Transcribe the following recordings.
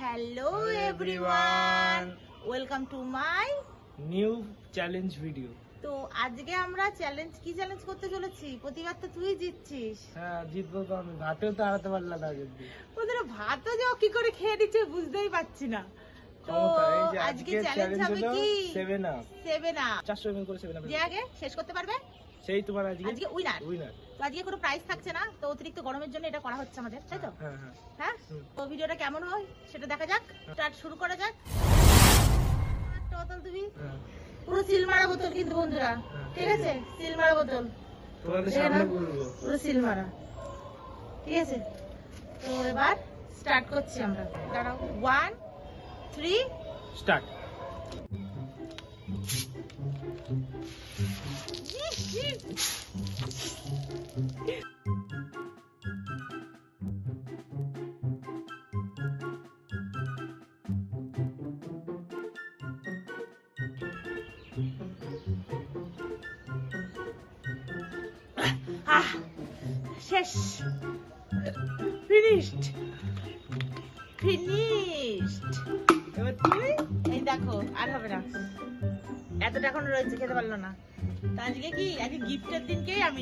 Hello everyone, welcome to my new challenge video. তো আজকে আমরা চ্যালেঞ্জ করতে চলেছি। প্রতিবার তো তুই জিতছিস। হ্যাঁ, জিতবো তো আমি। ভাতেও তো হারাতে পারলাম না কিন্তু। ওদের ভাতও যে কি করে খেয়ে দিচ্ছে বুঝতেই পারছি না। তো আজকে চ্যালেঞ্জ হবে কি 7 আপ 400 ml করে 7 আপ যে আগে শেষ করতে পারবে সেই তোমার আজকে উইনার। তো আজকে কোনো প্রাইজ থাকছে না, তো অতিরিক্ত গরমের জন্য এটা করা হচ্ছে আমাদের, তাই তো? হ্যাঁ। তো ভিডিওটা কেমন হয় সেটা দেখা যাক। স্টার্ট শুরু করা যাক। একটা বোতল তুমি পুরো সিল মারা বোতল কিন্তু বন্ধুরা, ঠিক আছে? সিল মারা বোতল তোমাদের সামনে বলবো, পুরো সিল মারা, ঠিক আছে? তো এবার স্টার্ট করছি আমরা। দাঁড়াও, 1 3 স্টার্ট। শেষ, ফিনিশড। এবার তুমি এই দেখো, আর হবে না, এতটা এখন রয়েছে, খেতে পারলো না। তো আজকে কি, আজকে গিফটের দিনকেই আমি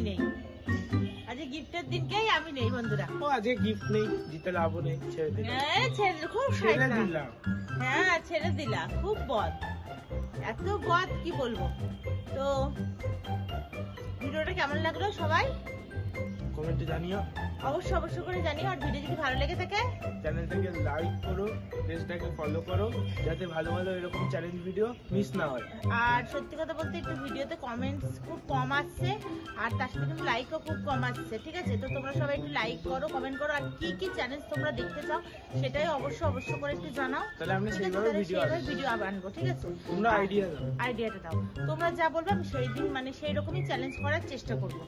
নেই, বন্ধুরা। ও আজকে গিফট নেই, জিতে লাভ নেই, ছেড়ে দিলাম। খুব ছেড়ে দিলাম। হ্যাঁ, ছেড়ে দিলা। খুব বদ, এত বদ কি বলবো। তো ভিডিওটা কেমন লাগলো সবাই কমেন্টে জানিও, অবশ্যই করে জানিও। আর ভিডিও যদি ভালো লেগে থাকে চ্যানেলটাকে লাইক করো, পেজটাকে ফলো করো, যাতে ভালো এরকম চ্যালেঞ্জ ভিডিও মিস না হয়। আর সত্যি কথা বলতে একটু ভিডিওতে কমেন্টস খুব কম আসছে, আর তার সাথে কিন্তু লাইকও খুব কম আসছে, ঠিক আছে? তো তোমরা সবাই একটু লাইক করো, কমেন্ট করো, আর কি কি চ্যালেঞ্জ তোমরা দেখতে চাও সেটাই অবশ্যই করে একটু জানাও। তাহলে আমরা সেইভাবে ভিডিও আনবো, ঠিক আছে? তোমরা আইডিয়াটা দাও, তোমরা যা বলবে আমি সেই দিন সেই রকমই চ্যালেঞ্জ করার চেষ্টা করবো,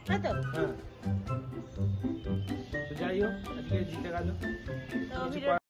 তাই তো? হ্যাঁ, যাই হোক, আজকে জিতে গেল। তো